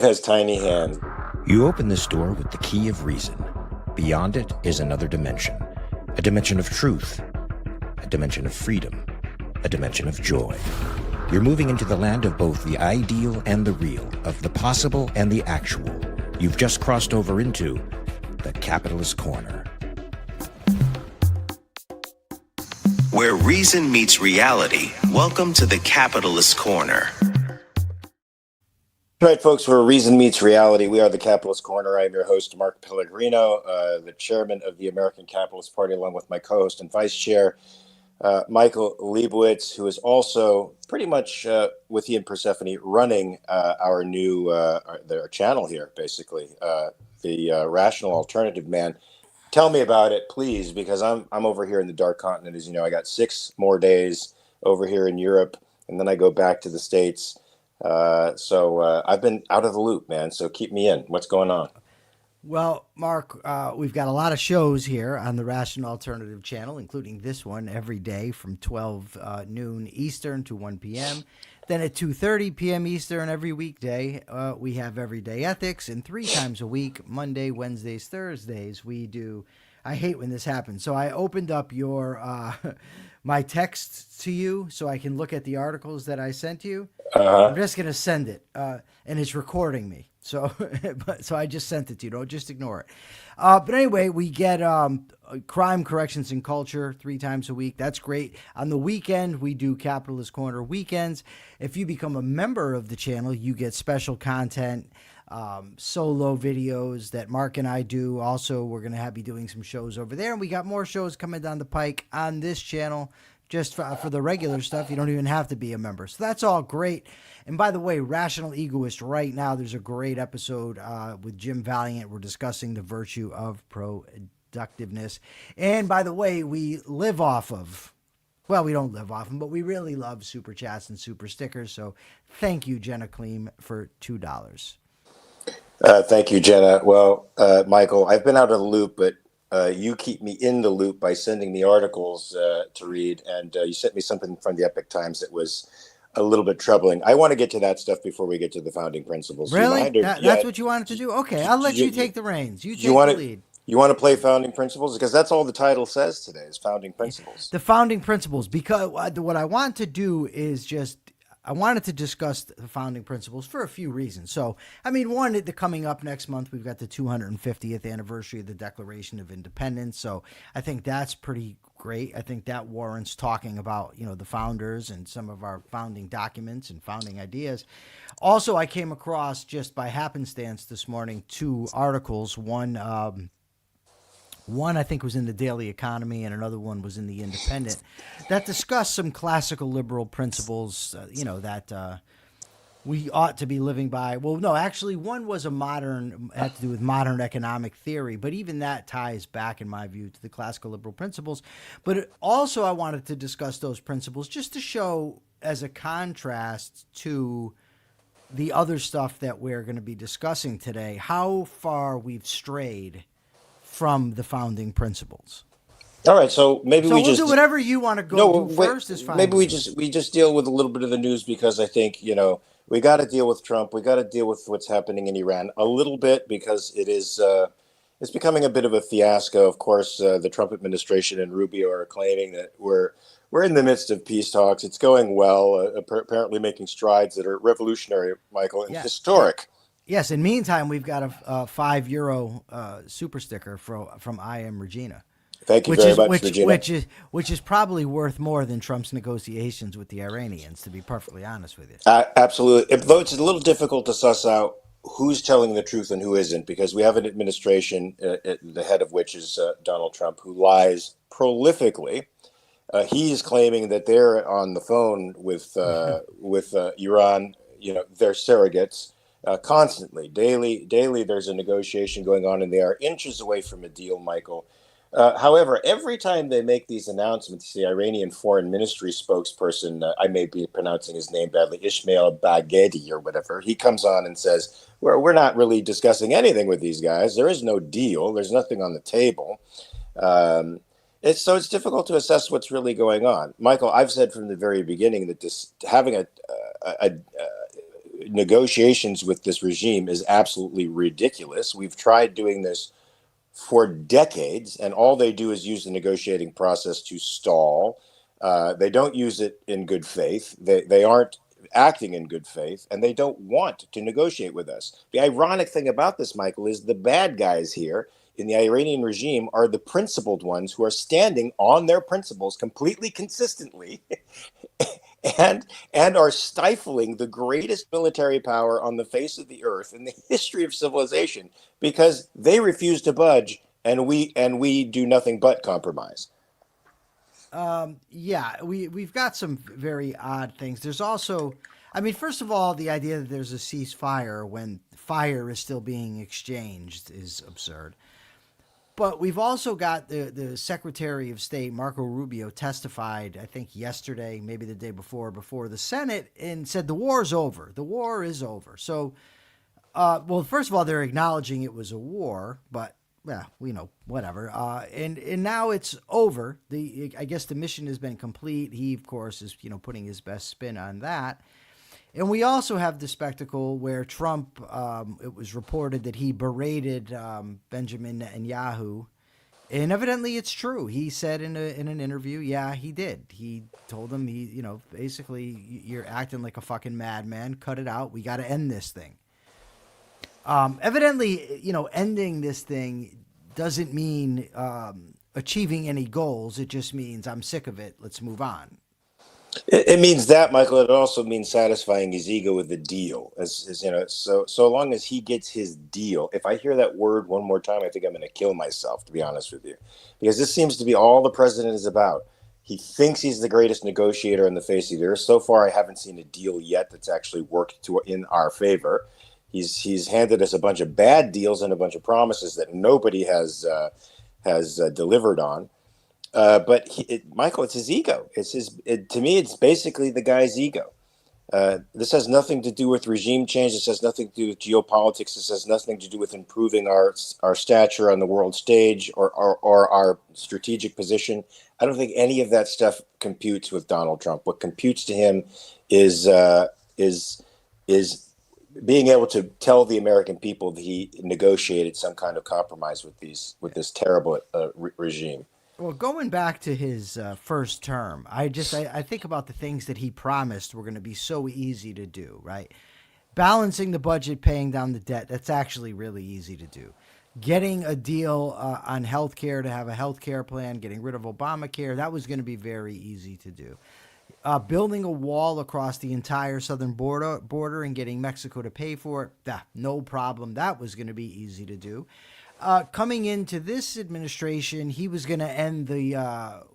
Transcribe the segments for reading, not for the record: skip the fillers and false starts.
Has tiny hands. You open this door with the key of reason. Beyond it is another dimension. A dimension of truth. A dimension of freedom. A dimension of joy. You're moving into the land of both the ideal and the real, of the possible and the actual. You've just crossed over into the capitalist corner. Where reason meets reality, welcome to the capitalist corner. Right, folks, where reason meets reality, we are the Capitalist Corner. I'm your host, Mark Pellegrino, the chairman of the American Capitalist Party, along with my co-host and vice chair, Michael Liebowitz, who is also pretty much with he and Persephone running our new their channel here, basically, the Rational Alternative Man. Tell me about it, please, because I'm over here in the Dark Continent. As you know, I got 6 more days over here in Europe, and then I go back to the States. So I've been out of the loop, man. So keep me in. What's going on? Well, Mark, we've got a lot of shows here on the Rational Alternative channel, including this one every day from 12 noon Eastern to 1 p.m. Then at 2:30 p.m. Eastern every weekday, we have Everyday Ethics. And 3 times a week, Monday, Wednesdays, Thursdays, we do. I hate when this happens. So I opened up your my text to you so I can look at the articles that I sent you. I'm just going to send it, and it's recording me. So so I just sent it to you. Don't just ignore it. But anyway, we get Crime, Corrections, and Culture 3 times a week. That's great. On the weekend, we do Capitalist Corner weekends. If you become a member of the channel, you get special content, solo videos that Mark and I do. Also, we're going to be doing some shows over there. And we got more shows coming down the pike on this channel. Just for the regular stuff, you don't even have to be a member. So that's all great. And by the way, Rational Egoist, right now, there's a great episode with Jim Valiant. We're discussing the virtue of productiveness. And by the way, we live off of, well, we don't live off them, but we really love super chats and super stickers. So thank you, Jenna Kleem, for $2. Thank you, Jenna. Well, Michael, I've been out of the loop, but you keep me in the loop by sending me articles to read, and you sent me something from the Epoch Times that was a little bit troubling. I want to get to that stuff before we get to the founding principles. Really? That's what you wanted to do? Okay, I'll let you take the reins. You take the lead. You want to play founding principles? Because that's all the title says today is founding principles. The founding principles, because what I want to do is I wanted to discuss the founding principles for a few reasons. So, I mean, one, coming up next month, we've got the 250th anniversary of the Declaration of Independence. So I think that's pretty great. I think that warrants talking about, the founders and some of our founding documents and founding ideas. Also, I came across just by happenstance this morning 2 articles. One I think was in the Daily Economy, and another one was in the Independent, that discussed some classical liberal principles, that we ought to be living by. Well, no, actually, one was had to do with modern economic theory, but even that ties back, in my view, to the classical liberal principles. But also, I wanted to discuss those principles just to show, as a contrast to the other stuff that we're going to be discussing today, how far we've strayed from the founding principles. All right, so we'll do whatever you want to go first. Is fine. Maybe we just deal with a little bit of the news, because I think we got to deal with Trump. We got to deal with what's happening in Iran a little bit, because it's becoming a bit of a fiasco. Of course, the Trump administration and Rubio are claiming that we're in the midst of peace talks. It's going well, apparently making strides that are revolutionary, Michael, and historic. Yes. In the meantime, we've got a €5 super sticker from I Am Regina. Thank you very much, Regina. Which is probably worth more than Trump's negotiations with the Iranians, to be perfectly honest with you. Absolutely. Though it's a little difficult to suss out who's telling the truth and who isn't, because we have an administration, at the head of which is Donald Trump, who lies prolifically. He is claiming that they're on the phone with Iran. They're surrogates. Constantly, daily, there's a negotiation going on, and they are inches away from a deal, Michael. However, every time they make these announcements, the Iranian foreign ministry spokesperson, I may be pronouncing his name badly, Ismail Baghedi or whatever, he comes on and says, we're not really discussing anything with these guys. There is no deal. There's nothing on the table. It's difficult to assess what's really going on. Michael, I've said from the very beginning that having a negotiations with this regime is absolutely ridiculous. We've tried doing this for decades, and all they do is use the negotiating process to stall. They don't use it in good faith. They aren't acting in good faith, and they don't want to negotiate with us. The ironic thing about this, Michael, is the bad guys here in the Iranian regime are the principled ones who are standing on their principles completely consistently and are stifling the greatest military power on the face of the earth in the history of civilization because they refuse to budge, and we do nothing but compromise. Yeah, we've got some very odd things. There's also, I mean, first of all, the idea that there's a ceasefire when fire is still being exchanged is absurd. But we've also got the Secretary of State, Marco Rubio, testified, I think yesterday, maybe the day before the Senate, and said the war's over. The war is over. So, well, first of all, they're acknowledging it was a war, but yeah, we know, whatever. And now it's over. I guess the mission has been complete. He, of course, is putting his best spin on that. And we also have the spectacle where Trump, it was reported that he berated Benjamin Netanyahu. And evidently it's true. He said in an interview, yeah, he did. He told him, basically, you're acting like a fucking madman. Cut it out. We got to end this thing. Evidently, ending this thing doesn't mean achieving any goals. It just means I'm sick of it. Let's move on. It means that, Michael. It also means satisfying his ego with the deal. As so long as he gets his deal. If I hear that word one more time, I think I'm going to kill myself, to be honest with you, because this seems to be all the president is about. He thinks he's the greatest negotiator on the face of the earth. So far, I haven't seen a deal yet that's actually worked in our favor. He's handed us a bunch of bad deals and a bunch of promises that nobody has delivered on. But Michael, it's his ego. To me, it's basically the guy's ego. This has nothing to do with regime change. This has nothing to do with geopolitics. This has nothing to do with improving our stature on the world stage or our strategic position. I don't think any of that stuff computes with Donald Trump. What computes to him is being able to tell the American people that he negotiated some kind of compromise with this terrible regime. Well, going back to his first term, I think about the things that he promised were going to be so easy to do, right? Balancing the budget, paying down the debt, that's actually really easy to do. Getting a deal on health care, to have a health care plan, getting rid of Obamacare, that was going to be very easy to do. Building a wall across the entire southern border and getting Mexico to pay for it, no problem. That was going to be easy to do. Coming into this administration, he was going to end the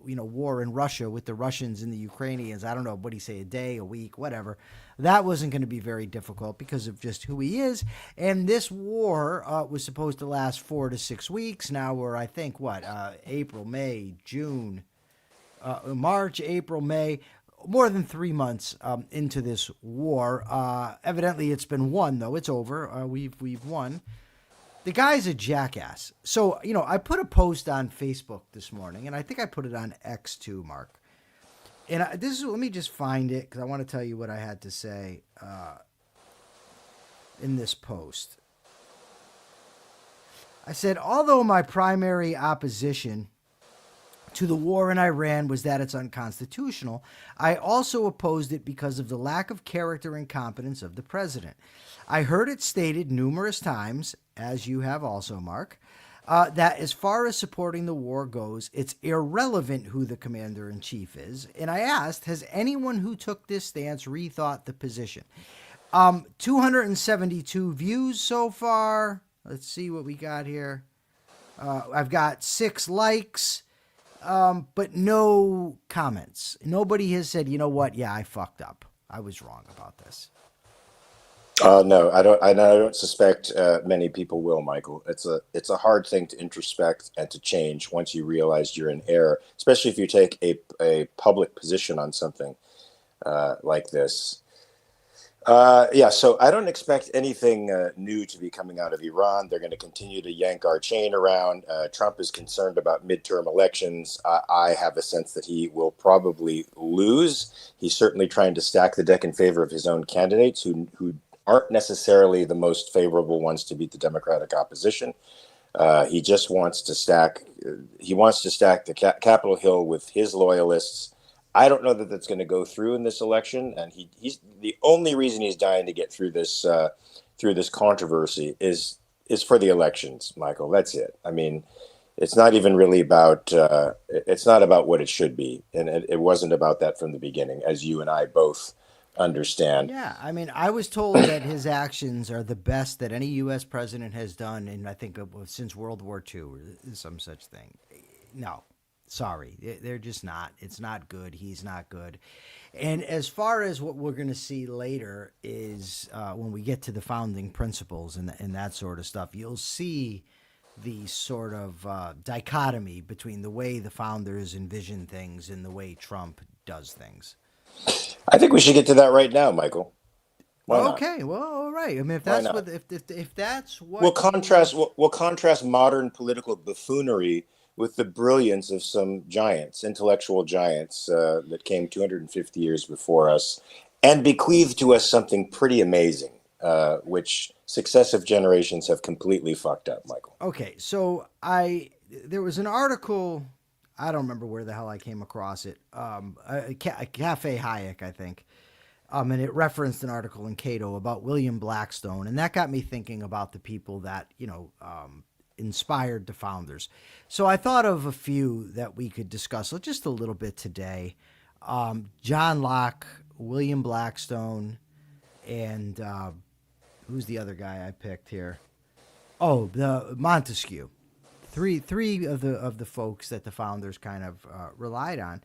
war in Russia with the Russians and the Ukrainians. I don't know, what do you say, a day, a week, whatever. That wasn't going to be very difficult because of just who he is. And this war was supposed to last 4 to 6 weeks. Now we're, I think, April, May, June, March, April, May. More than 3 months into this war. Evidently, it's been won, though. It's over. We've won. The guy's a jackass. So, I put a post on Facebook this morning, and I think I put it on X too, Mark. And let me just find it, because I want to tell you what I had to say in this post. I said, although my primary opposition to the war in Iran was that it's unconstitutional, I also opposed it because of the lack of character and competence of the president. I heard it stated numerous times, as you have also, Mark, that as far as supporting the war goes, it's irrelevant who the commander-in-chief is. And I asked, has anyone who took this stance rethought the position? 272 views so far. Let's see what we got here. I've got 6 likes. But no comments. Nobody has said, you know what? Yeah, I fucked up. I was wrong about this. No, I don't suspect many people will, Michael. It's a hard thing to introspect and to change once you realize you're in error, especially if you take a public position on something like this. So I don't expect anything new to be coming out of Iran. They're going to continue to yank our chain around. Trump is concerned about midterm elections. I have a sense that he will probably lose. He's certainly trying to stack the deck in favor of his own candidates who aren't necessarily the most favorable ones to beat the Democratic opposition. He just wants to stack. He wants to stack the Capitol Hill with his loyalists. I don't know that that's going to go through in this election, and he's the only reason he's dying to get through this controversy is for the elections, Michael. That's it. I mean, it's not even really about. It's not about what it should be, and it wasn't about that from the beginning, as you and I both understand. Yeah, I mean, I was told that his actions are the best that any U.S. president has done, and I think since World War II, or some such thing. No, sorry, they're just not. It's not good. He's not good. And as far as what we're going to see later is when we get to the founding principles and that sort of stuff, you'll see the sort of dichotomy between the way the founders envision things and the way Trump does things. I think we should get to that right now, Michael. Why not? Okay, well, all right. I mean, if Why that's not? what if that's what We'll contrast modern political buffoonery with the brilliance of some giants, intellectual giants that came 250 years before us, and bequeathed to us something pretty amazing, which successive generations have completely fucked up, Michael. Okay, so there was an article. I don't remember where the hell I came across it. Cafe Hayek, I think. And it referenced an article in Cato about William Blackstone, and that got me thinking about the people that inspired the founders. So I thought of a few that we could discuss just a little bit today. John Locke, William Blackstone, and who's the other guy I picked here? Oh, the Montesquieu. Three of the folks that the founders kind of relied on.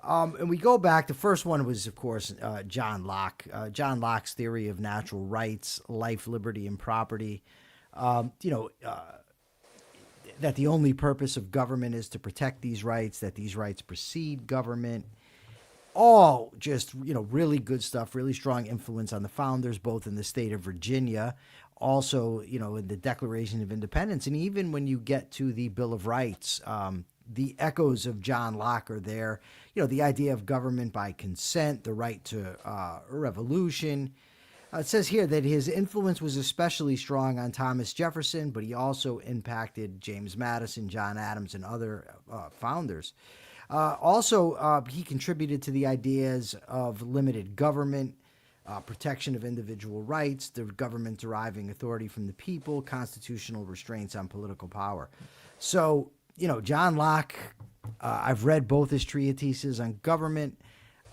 And we go back. The first one was, of course, John Locke. John Locke's theory of natural rights, life, liberty, and property. That the only purpose of government is to protect these rights, that these rights precede government. All just, really good stuff, really strong influence on the founders, both in the state of Virginia, also, in the Declaration of Independence. And even when you get to the Bill of Rights, the echoes of John Locke are there. The idea of government by consent, the right to revolution. It says here that his influence was especially strong on Thomas Jefferson, but he also impacted James Madison, John Adams, and other founders. Also, he contributed to the ideas of limited government, protection of individual rights, the government deriving authority from the people, constitutional restraints on political power. So, John Locke, I've read both his treatises on government.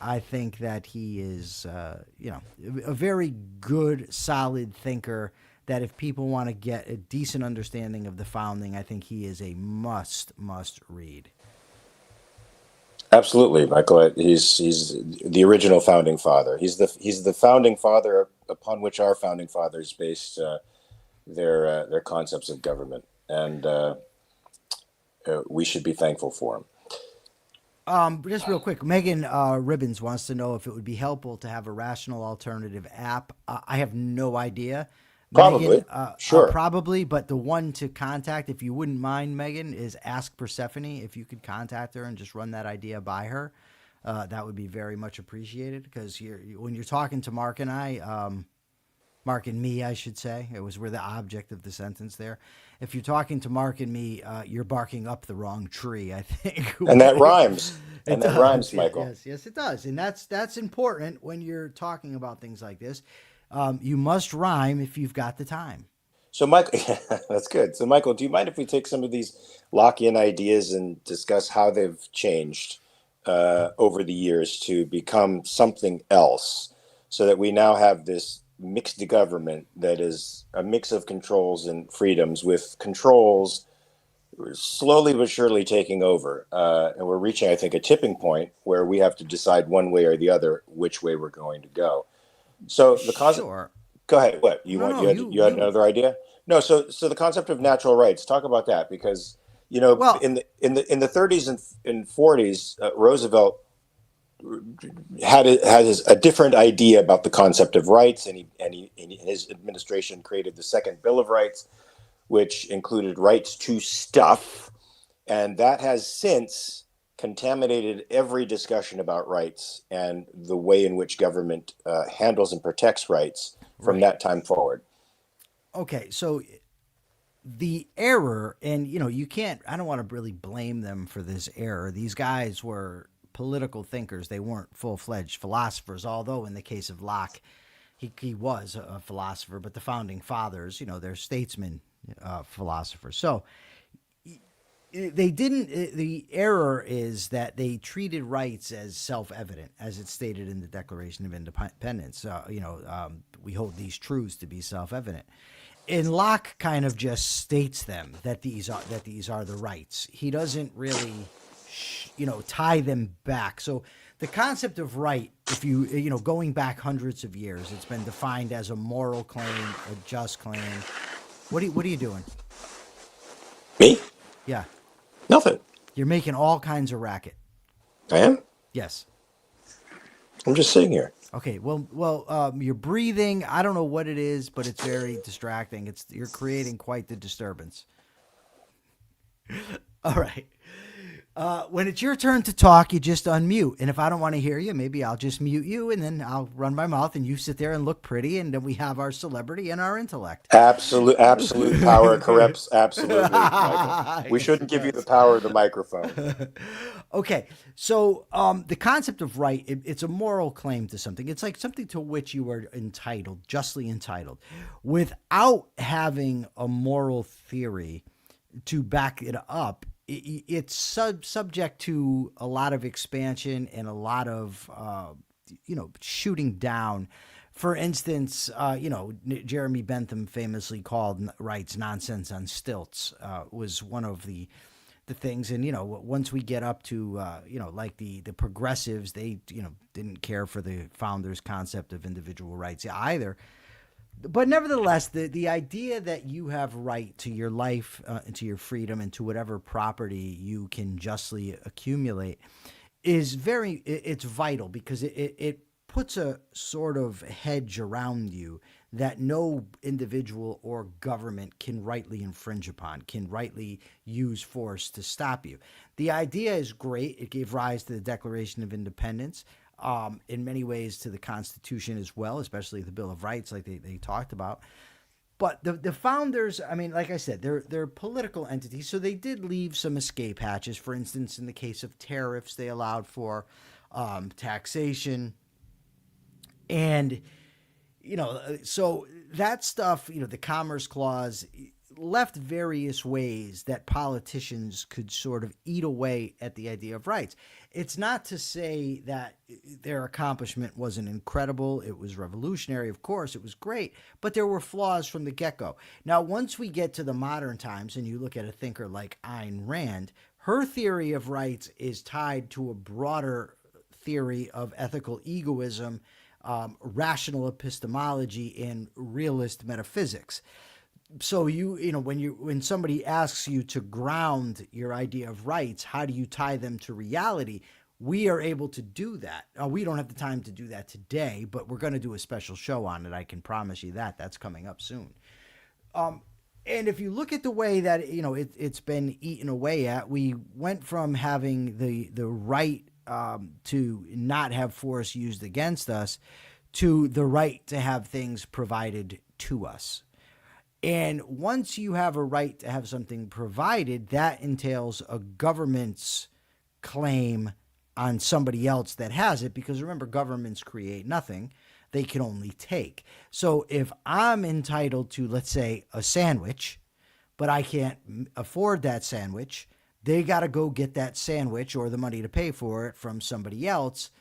I think that he is, a very good, solid thinker that if people want to get a decent understanding of the founding, I think he is a must read. Absolutely, Michael. He's the original founding father. He's the founding father upon which our founding fathers based their concepts of government, and we should be thankful for him. Just real quick, Megan Ribbons wants to know if it would be helpful to have a rational alternative app. I have no idea. Probably, Megan, sure. Probably, but the one to contact, if you wouldn't mind, Megan, is Ask Persephone. If you could contact her and just run that idea by her, that would be very much appreciated. Because when you're talking to Mark and I, Mark and me, I should say, we're the object of the sentence there. If you're talking to Mark and me, you're barking up the wrong tree, I think. And that rhymes. And that rhymes, Michael. Yes, it does. And that's important when you're talking about things like this. You must rhyme if you've got the time. So, Michael, that's good. So, Michael, do you mind if we take some of these Lockean ideas and discuss how they've changed over the years to become something else, so that we now have this mixed government that is a mix of controls and freedoms, with controls slowly but surely taking over. And we're reaching, I think, a tipping point where we have to decide one way or the other which way we're going to go. So the concept. Sure. Go ahead. What you had another idea? No. So the concept of natural rights. Talk about that, because in the 30s and 40s, Roosevelt had a different idea about the concept of rights, and his administration created the Second Bill of Rights, which included rights to stuff, and that has since contaminated every discussion about rights and the way in which government handles and protects rights from that time forward. Okay, so the error, and you can't, I don't want to really blame them for this error. These guys were political thinkers. They weren't full-fledged philosophers, although in the case of Locke, he was a philosopher, but the founding fathers, they're statesmen, philosophers. So they didn't, the error is that they treated rights as self-evident, as it's stated in the Declaration of Independence. We hold these truths to be self-evident. And Locke kind of just states them that these are the rights. He doesn't really, tie them back. So the concept of right, if going back hundreds of years, it's been defined as a moral claim, a just claim. What are you doing? Me? Yeah. Nothing. You're making all kinds of racket. I am? Yes. I'm just sitting here. Okay. Well, you're breathing. I don't know what it is, but it's very distracting. You're creating quite the disturbance. All right. When it's your turn to talk, you just unmute. And if I don't want to hear you, maybe I'll just mute you, and then I'll run my mouth, and you sit there and look pretty, and then we have our celebrity and our intellect. Absolute power corrupts absolutely, Michael. We shouldn't give you the power of the microphone. Okay, so the concept of right, it's a moral claim to something. It's like something to which you are entitled, justly entitled, without having a moral theory to back it up. It's subject to a lot of expansion and a lot of, shooting down. For instance, Jeremy Bentham famously called rights nonsense on stilts, was one of the things. And, once we get up to, like the progressives, they, didn't care for the founders' concept of individual rights either. But nevertheless, the idea that you have right to your life, and to your freedom, and to whatever property you can justly accumulate is it's vital, because it puts a sort of hedge around you that no individual or government can rightly infringe upon, can rightly use force to stop you. The idea is great. It gave rise to the Declaration of Independence. In many ways to the Constitution as well, especially the Bill of Rights, like they talked about. But the founders, I mean, like I said, they're political entities, so they did leave some escape hatches. For instance, in the case of tariffs, they allowed for taxation. And, so that stuff, the Commerce Clause left various ways that politicians could sort of eat away at the idea of rights. It's not to say that their accomplishment wasn't incredible. It was revolutionary, of course. It was great, but there were flaws from the get-go. Now, once we get to the modern times and you look at a thinker like Ayn Rand, her theory of rights is tied to a broader theory of ethical egoism, rational epistemology, and realist metaphysics. So when somebody asks you to ground your idea of rights, how do you tie them to reality? We are able to do that. We don't have the time to do that today, but we're going to do a special show on it. I can promise you that. That's coming up soon. And if you look at the way that it's been eaten away at, we went from having the right to not have force used against us to the right to have things provided to us. And once you have a right to have something provided, that entails a government's claim on somebody else that has it, because remember, governments create nothing. They can only take. So if I'm entitled to, let's say, a sandwich, but I can't afford that sandwich, they got to go get that sandwich or the money to pay for it from somebody else.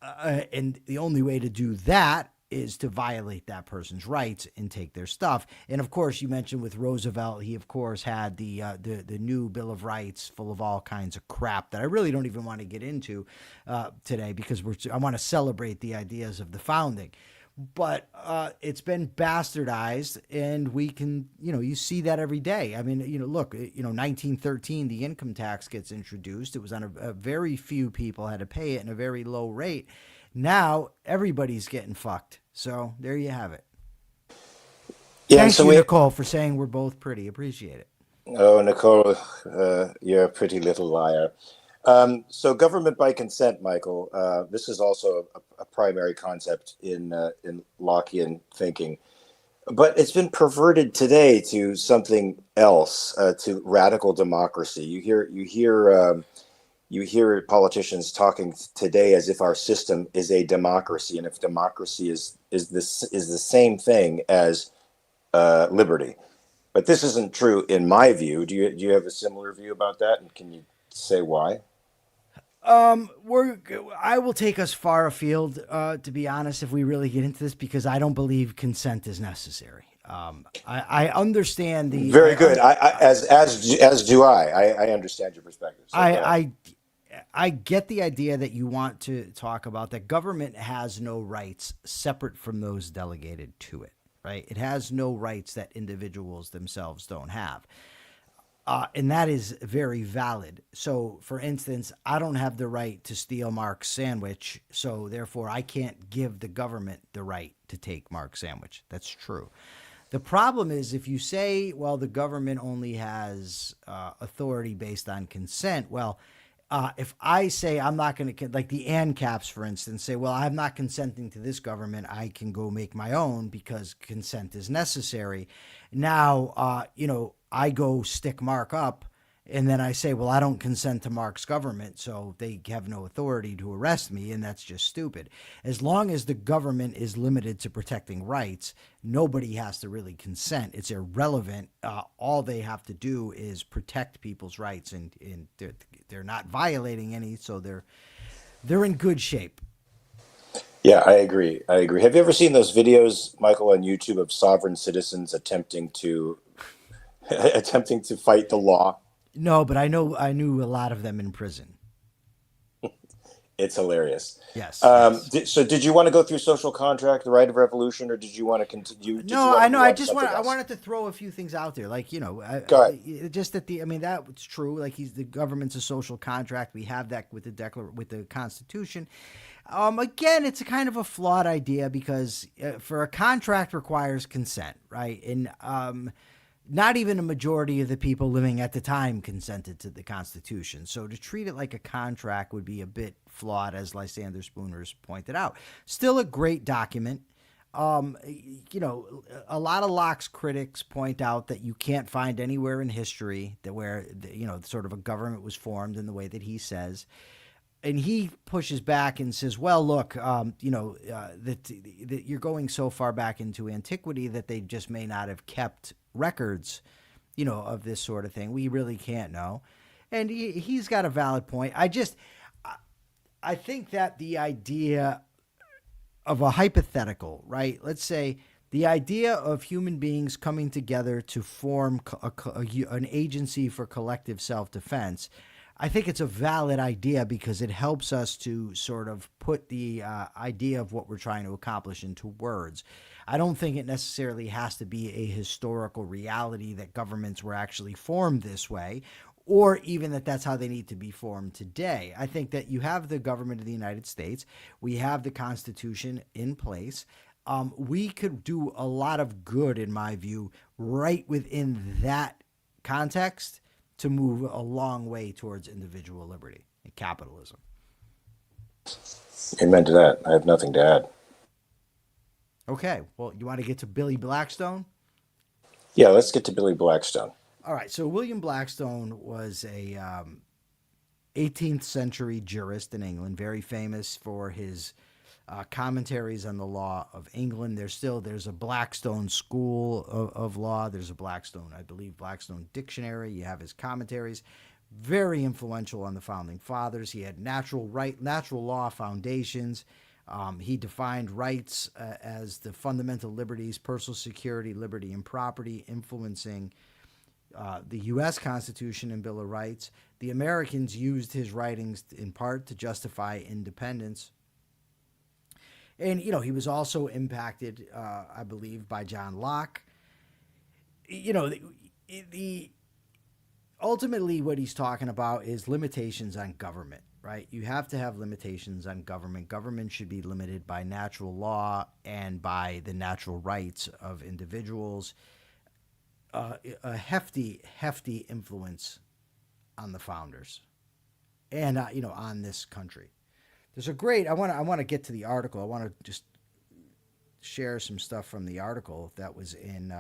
And the only way to do that is to violate that person's rights and take their stuff. And of course, you mentioned with Roosevelt, he of course had the new Bill of Rights full of all kinds of crap that I really don't even want to get into today, because I want to celebrate the ideas of the founding. But it's been bastardized, and we can, you see that every day. I mean, look, 1913, the income tax gets introduced. It was on a very few people had to pay it in a very low rate. Now everybody's getting fucked. So there you have it. Yeah, Thank you, Nicole, for saying we're both pretty. Appreciate it. Oh, Nicole, you're a pretty little liar. So government by consent, Michael, this is also a primary concept in Lockean thinking. But it's been perverted today to something else, to radical democracy. You hear politicians talking today as if our system is a democracy, and if democracy is the same thing as liberty. But this isn't true in my view. Do you have a similar view about that? And can you say why? I will take us far afield, to be honest, if we really get into this, because I don't believe consent is necessary. I understand the Very good. As do I. I understand your perspective. So go ahead. I get the idea that you want to talk about that government has no rights separate from those delegated to it, right? It has no rights that individuals themselves don't have. And that is very valid. So, for instance, I don't have the right to steal Mark's sandwich, so therefore I can't give the government the right to take Mark's sandwich. That's true. The problem is if you say, well, the government only has authority based on consent, well, if I say I'm not going to, like the ANCAPs, for instance, say, well, I'm not consenting to this government, I can go make my own because consent is necessary. Now, I go stick Mark up, and then I say, well, I don't consent to Mark's government, so they have no authority to arrest me, and that's just stupid. As long as the government is limited to protecting rights, nobody has to really consent. It's irrelevant. All they have to do is protect people's rights, and they're not violating any, so they're in good shape. Yeah, I agree. Have you ever seen those videos, Michael, on YouTube of sovereign citizens attempting to fight the law? No, but I knew a lot of them in prison. It's hilarious. Yes. So did you want to go through social contract, the right of revolution, or did you want to continue? No, I know. I else? wanted to throw a few things out there, like Go ahead. just that that's true. Like the government's a social contract. We have that with the Constitution. Again, it's a kind of a flawed idea because for a contract requires consent, right? And not even a majority of the people living at the time consented to the Constitution. So to treat it like a contract would be a bit flawed, as Lysander Spooner's pointed out. Still a great document. A lot of Locke's critics point out that you can't find anywhere in history that where sort of a government was formed in the way that he says. And he pushes back and says, well, look, that you're going so far back into antiquity that they just may not have kept records, of this sort of thing. We really can't know. And he's got a valid point. I think that the idea of a hypothetical, right? Let's say the idea of human beings coming together to form an agency for collective self-defense, I think it's a valid idea because it helps us to sort of put the idea of what we're trying to accomplish into words. I don't think it necessarily has to be a historical reality that governments were actually formed this way, or even that that's how they need to be formed today. I think that you have the government of the United States. We have the Constitution in place. We could do a lot of good, in my view, right within that context to move a long way towards individual liberty and capitalism. Amen to that. I have nothing to add. Okay, well, you want to get to Billy Blackstone? Yeah, let's get to Billy Blackstone. All right, so William Blackstone was a 18th century jurist in England, very famous for his commentaries on the law of England. There's a Blackstone school of law. There's a Blackstone dictionary. You have his commentaries. Very influential on the founding fathers. He had natural law foundations. He defined rights as the fundamental liberties, personal security, liberty, and property, influencing the U.S. Constitution and Bill of Rights. The Americans used his writings in part to justify independence. And, he was also impacted, I believe, by John Locke. Ultimately what he's talking about is limitations on government, right? You have to have limitations on government. Government should be limited by natural law and by the natural rights of individuals. A hefty influence on the founders. and on this country. There's a great. I want to get to the article. I want to just share some stuff from the article that was in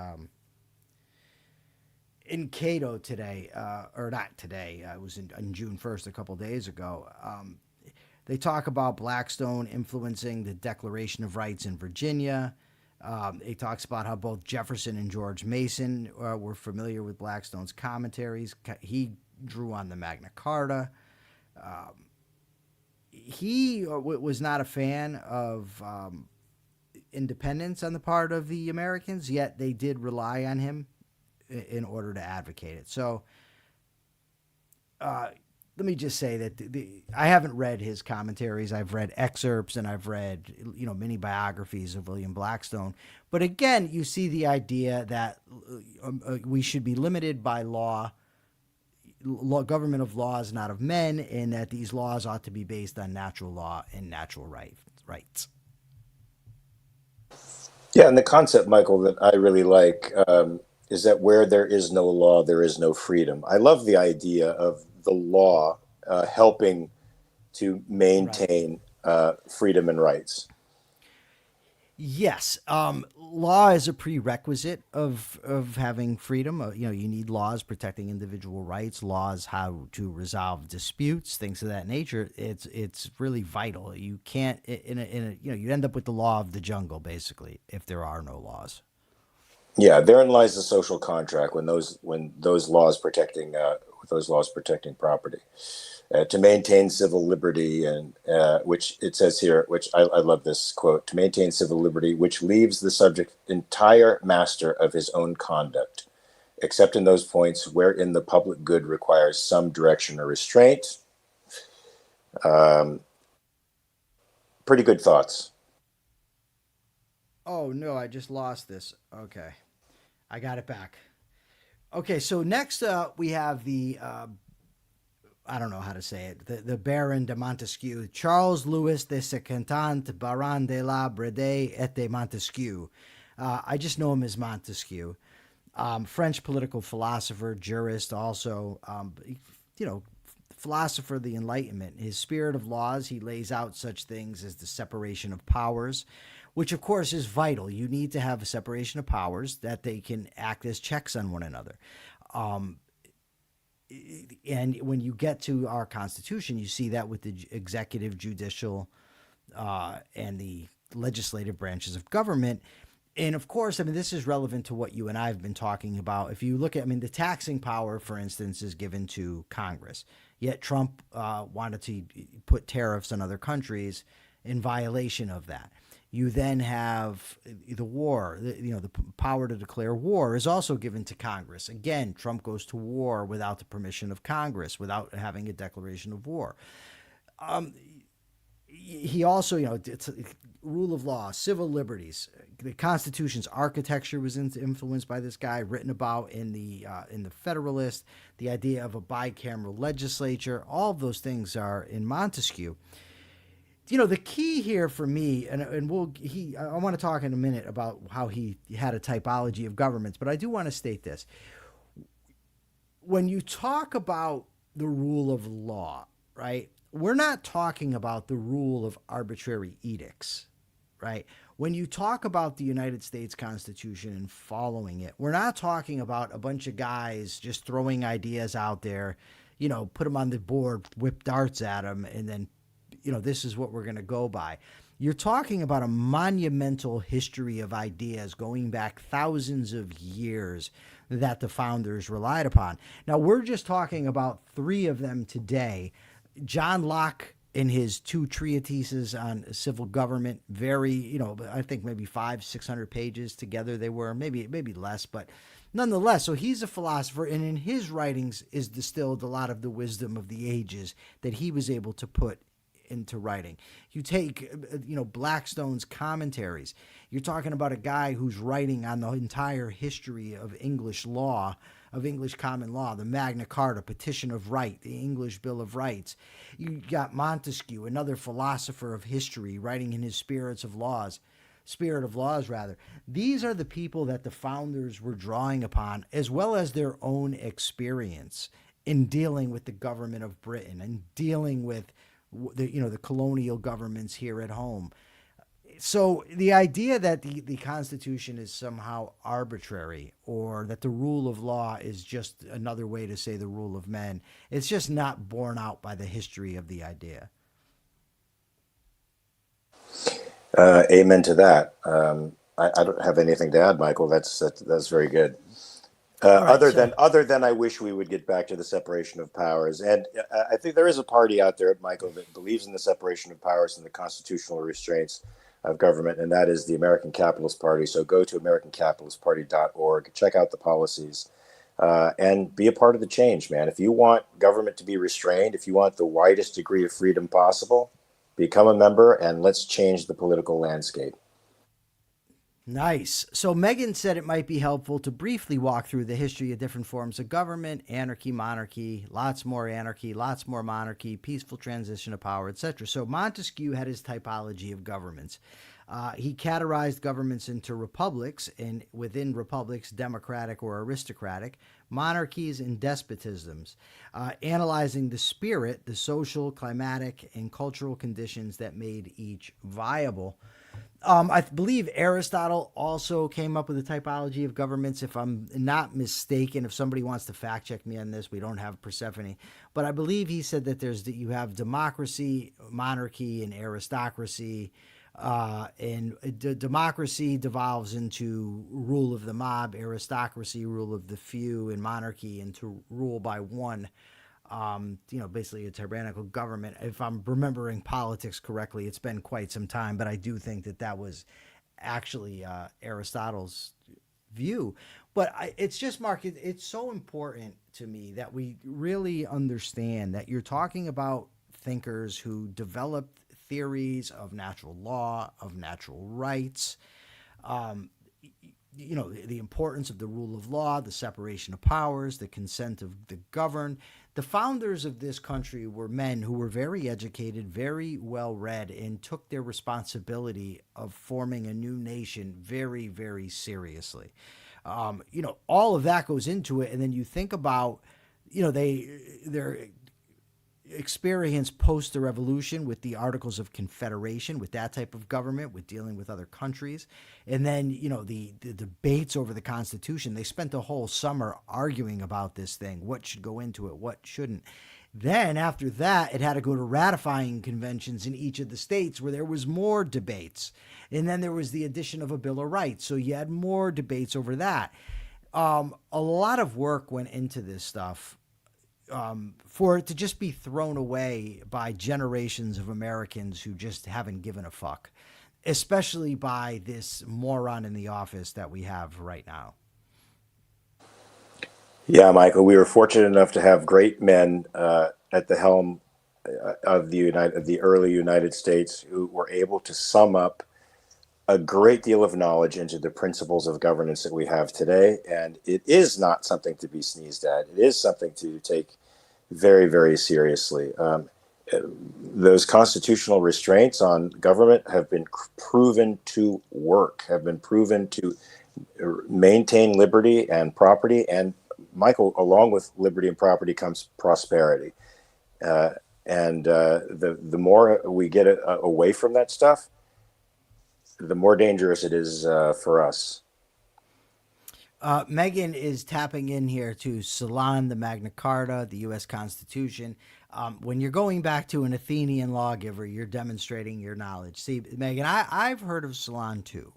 Cato today, or not today. It was in June 1st, a couple days ago. They talk about Blackstone influencing the Declaration of Rights in Virginia. It talks about how both Jefferson and George Mason were familiar with Blackstone's commentaries. He drew on the Magna Carta. He was not a fan of independence on the part of the Americans, yet they did rely on him in order to advocate it. So let me just say that I haven't read his commentaries. I've read excerpts and I've read many biographies of William Blackstone. But again, you see the idea that we should be limited by law, government of laws, not of men, and that these laws ought to be based on natural law and natural rights. Yeah, and the concept, Michael, that I really like is that where there is no law, there is no freedom. I love the idea of the law helping to maintain freedom and rights. Yes, law is a prerequisite of having freedom. You need laws protecting individual rights, laws how to resolve disputes, things of that nature. It's really vital. You can't you end up with the law of the jungle basically if there are no laws. Yeah, therein lies the social contract when those laws protecting property. To maintain civil liberty, and which it says here, which I love this quote, to maintain civil liberty, which leaves the subject entire master of his own conduct, except in those points wherein the public good requires some direction or restraint. Pretty good thoughts. Oh, no, I just lost this. Okay, I got it back. Okay, so next we have the... I don't know how to say it, the Baron de Montesquieu, Charles Louis de Secontant Baron de la Brede et de Montesquieu. I just know him as Montesquieu. French political philosopher, jurist, also, philosopher of the Enlightenment. His spirit of laws, he lays out such things as the separation of powers, which of course is vital. You need to have a separation of powers that they can act as checks on one another. And when you get to our Constitution, you see that with the executive, judicial, and the legislative branches of government. And of course, this is relevant to what you and I have been talking about. If you look at, the taxing power, for instance, is given to Congress. Yet Trump wanted to put tariffs on other countries in violation of that. You then have the war, the power to declare war is also given to Congress. Again, Trump goes to war without the permission of Congress, without having a declaration of war. He also, it's rule of law, civil liberties. The Constitution's architecture was influenced by this guy, written about in the Federalist. The idea of a bicameral legislature, all of those things are in Montesquieu. The key here for me, and I want to talk in a minute about how he had a typology of governments, but I do want to state this. When you talk about the rule of law, right, we're not talking about the rule of arbitrary edicts, right? When you talk about the United States Constitution and following it, we're not talking about a bunch of guys just throwing ideas out there, put them on the board, whip darts at them, and then this is what we're going to go by. You're talking about a monumental history of ideas going back thousands of years that the founders relied upon. Now, we're just talking about three of them today. John Locke, in his two treatises on civil government, very, I think maybe 500-600 pages together they were, maybe less, but nonetheless, so he's a philosopher, and in his writings is distilled a lot of the wisdom of the ages that he was able to put into writing. You take, Blackstone's commentaries. You're talking about a guy who's writing on the entire history of English law, of English common law, the Magna Carta, Petition of Right, the English Bill of Rights. You got Montesquieu, another philosopher of history, writing in his Spirit of Laws. These are the people that the founders were drawing upon, as well as their own experience. in dealing with the government of Britain and dealing with the colonial governments here at home. So the idea that the Constitution is somehow arbitrary or that the rule of law is just another way to say the rule of men, it's just not borne out by the history of the idea. Amen to that. I don't have anything to add, Michael. That's very good. All right, Other than I wish we would get back to the separation of powers, and I think there is a party out there, Michael, that believes in the separation of powers and the constitutional restraints of government, and that is the American Capitalist Party. So go to AmericanCapitalistParty.org, check out the policies, and be a part of the change, man. If you want government to be restrained, if you want the widest degree of freedom possible, become a member, and let's change the political landscape. Nice. So Megan said it might be helpful to briefly walk through the history of different forms of government: anarchy, monarchy, lots more anarchy, lots more monarchy, peaceful transition of power, etc. So Montesquieu had his typology of governments. He categorized governments into republics, and within republics, democratic or aristocratic, monarchies, and despotisms, analyzing the spirit, the social, climatic, and cultural conditions that made each viable. I believe Aristotle also came up with a typology of governments, if I'm not mistaken. If somebody wants to fact check me on this, we don't have Persephone, but I believe he said that you have democracy, monarchy, and aristocracy. Democracy devolves into rule of the mob, aristocracy, rule of the few, and monarchy into rule by one. Basically a tyrannical government. If I'm remembering politics correctly, it's been quite some time, but I do think that was actually Aristotle's view. But it's just, Mark, it's so important to me that we really understand that you're talking about thinkers who developed theories of natural law, of natural rights, the importance of the rule of law, the separation of powers, the consent of the governed. The founders of this country were men who were very educated, very well read, and took their responsibility of forming a new nation very, very seriously. All of that goes into it. And then you think about, their experience post the revolution with the Articles of Confederation, with that type of government, with dealing with other countries. And then, the debates over the Constitution. They spent a whole summer arguing about this thing, what should go into it, what shouldn't. Then after that, it had to go to ratifying conventions in each of the states where there was more debates. And then there was the addition of a Bill of Rights. So you had more debates over that. A lot of work went into this stuff. For it to just be thrown away by generations of Americans who just haven't given a fuck, especially by this moron in the office that we have right now. Yeah, Michael, we were fortunate enough to have great men at the helm of the early United States who were able to sum up a great deal of knowledge into the principles of governance that we have today. And it is not something to be sneezed at. It is something to take very, very seriously. Those constitutional restraints on government have been proven to work, have been proven to maintain liberty and property. And Michael, along with liberty and property comes prosperity. The more we get away from that stuff, the more dangerous it is for us. Megan is tapping in here to Salon, the Magna Carta, the U.S. Constitution. When you're going back to an Athenian lawgiver, you're demonstrating your knowledge. See, Megan, I've heard of Salon too.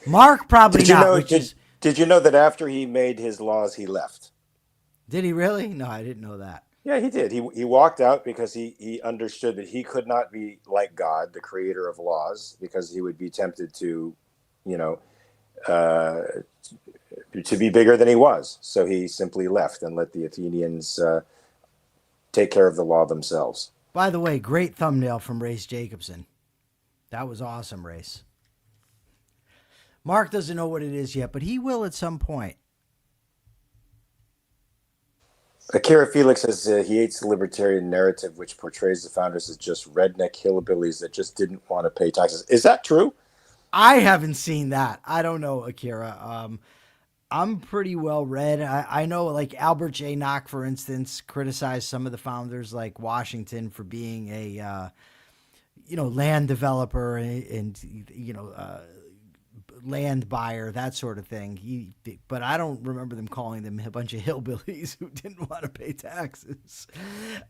Mark probably not. Did you know that after he made his laws, he left? Did he really? No, I didn't know that. Yeah, he did. He walked out because he understood that he could not be like God, the creator of laws, because he would be tempted to, to be bigger than he was. So he simply left and let the Athenians take care of the law themselves. By the way, great thumbnail from Race Jacobson. That was awesome, Race. Mark doesn't know what it is yet, but he will at some point. Akira Felix says he hates the libertarian narrative, which portrays the founders as just redneck hillbillies that just didn't want to pay taxes. Is that true? I haven't seen that. I don't know, Akira. I'm pretty well read. I know, like Albert J. Nock, for instance, criticized some of the founders, like Washington, for being a land developer and land buyer, that sort of thing. But I don't remember them calling them a bunch of hillbillies who didn't want to pay taxes.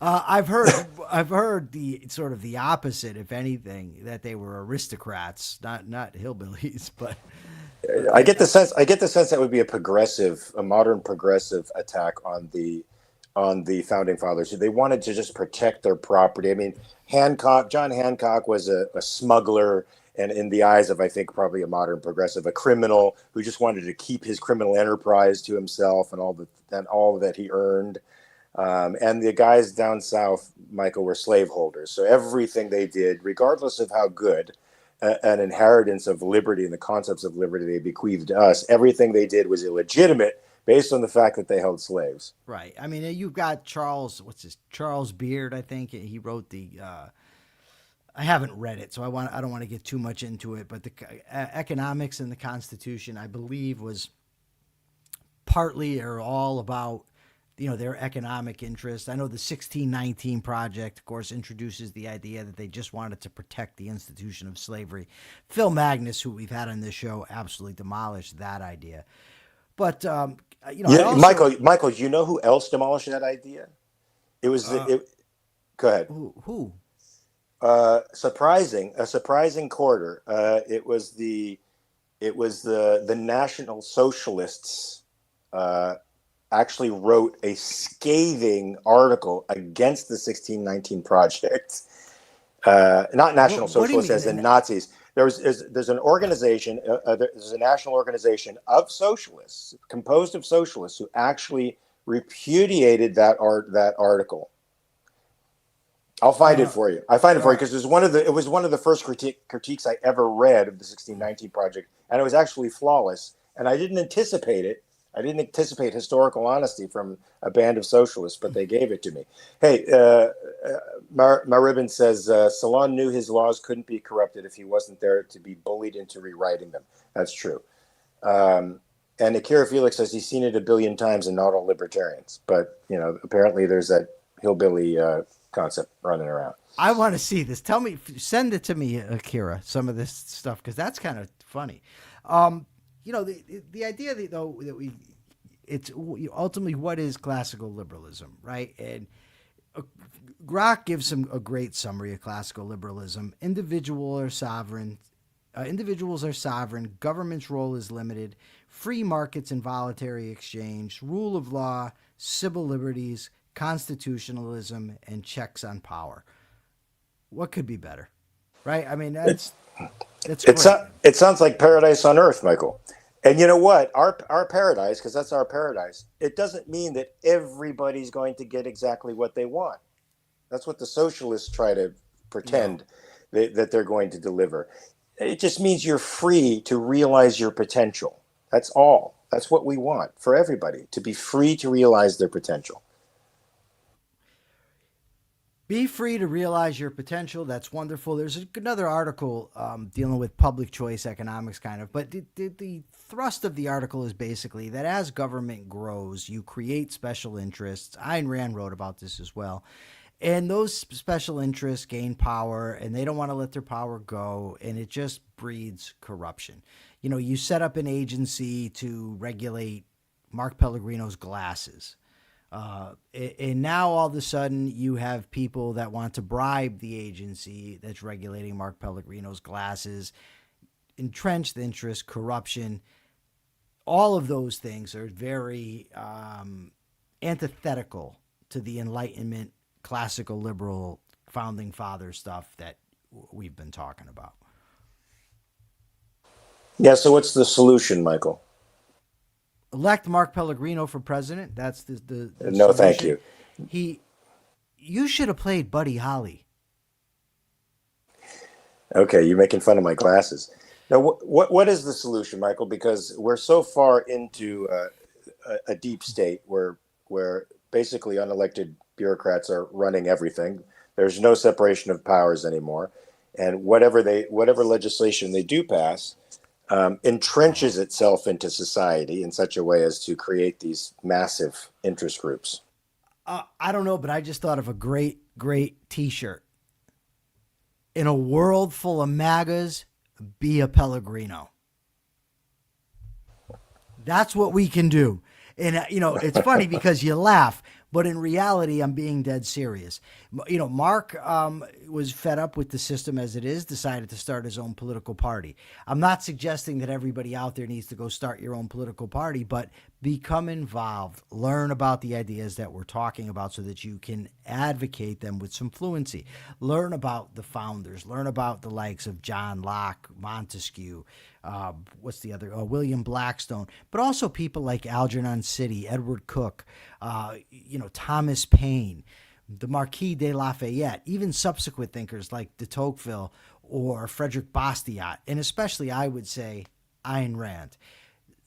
I've heard the sort of the opposite, if anything, that they were aristocrats, not hillbillies, but. I get the sense. I get the sense that would be a modern progressive attack on the founding fathers. They wanted to just protect their property. I mean, John Hancock was a smuggler, and in the eyes of, I think, probably a modern progressive, a criminal who just wanted to keep his criminal enterprise to himself and all that he earned. And the guys down south, Michael, were slaveholders. So everything they did, regardless of how good an inheritance of liberty and the concepts of liberty they bequeathed to us, everything they did was illegitimate based on the fact that they held slaves. Right. I mean, you've got Charles Beard, I think. He wrote the. I haven't read it, so I don't want to get too much into it. But the economics in the Constitution, I believe, was partly or all about their economic interest. I know the 1619 Project, of course, introduces the idea that they just wanted to protect the institution of slavery. Phil Magnus, who we've had on this show, absolutely demolished that idea. But Michael, you know who else demolished that idea? It was Go ahead. Who? A surprising quarter. It was the National Socialists. Actually wrote a scathing article against the 1619 Project. Not National Socialists as in Nazis. There's an organization, there's a national organization of socialists, composed of socialists, who actually repudiated that article. I'll find it for you. I find it for you because it was one of the first critiques I ever read of the 1619 Project, and it was actually flawless. And I didn't anticipate it. I didn't anticipate historical honesty from a band of socialists, but they gave it to me. Hey, Maribin says Salon knew his laws couldn't be corrupted if he wasn't there to be bullied into rewriting them. That's true. And Akira Felix says he's seen it a billion times and not all libertarians. But, apparently there's that hillbilly concept running around. I want to see this. Send it to me, Akira, some of this stuff, because that's kind of funny. The idea that it's ultimately what is classical liberalism, right? And Grok gives a great summary of classical liberalism. Individuals are sovereign. Government's role is limited. Free markets and voluntary exchange. Rule of law. Civil liberties. Constitutionalism and checks on power. What could be better, right? I mean, that's it sounds like paradise on earth, Michael. And you know what? Our paradise, because that's our paradise, it doesn't mean that everybody's going to get exactly what they want. That's what the socialists try to pretend that they're going to deliver. It just means you're free to realize your potential. That's all. That's what we want for everybody, to be free to realize their potential. Be free to realize your potential. That's wonderful. There's another article dealing with public choice economics, kind of. But the thrust of the article is basically that as government grows, you create special interests. Ayn Rand wrote about this as well. And those special interests gain power, and they don't want to let their power go, and it just breeds corruption. You set up an agency to regulate Mark Pellegrino's glasses. And now all of a sudden you have people that want to bribe the agency that's regulating Mark Pellegrino's glasses, entrenched interest, corruption. All of those things are very antithetical to the Enlightenment, classical liberal, founding father stuff that we've been talking about. Yeah, so what's the solution, Michael? Elect Mark Pellegrino for president. That's the no, solution. Thank you. You should have played Buddy Holly. Okay, you're making fun of my glasses. Now, what is the solution, Michael? Because we're so far into a deep state where basically unelected bureaucrats are running everything. There's no separation of powers anymore, and whatever legislation they do pass, entrenches itself into society in such a way as to create these massive interest groups? I don't know, but I just thought of a great T-shirt. In a world full of MAGAs, be a Pellegrino. That's what we can do. And, it's funny because you laugh, but in reality, I'm being dead serious. Mark was fed up with the system as it is, decided to start his own political party. I'm not suggesting that everybody out there needs to go start your own political party, but become involved. Learn about the ideas that we're talking about so that you can advocate them with some fluency. Learn about the founders. Learn about the likes of John Locke, Montesquieu, what's the other? William Blackstone, but also people like Algernon City, Edward Cook, Thomas Paine, the Marquis de Lafayette, even subsequent thinkers like de Tocqueville or Frederick Bastiat, and especially, I would say, Ayn Rand.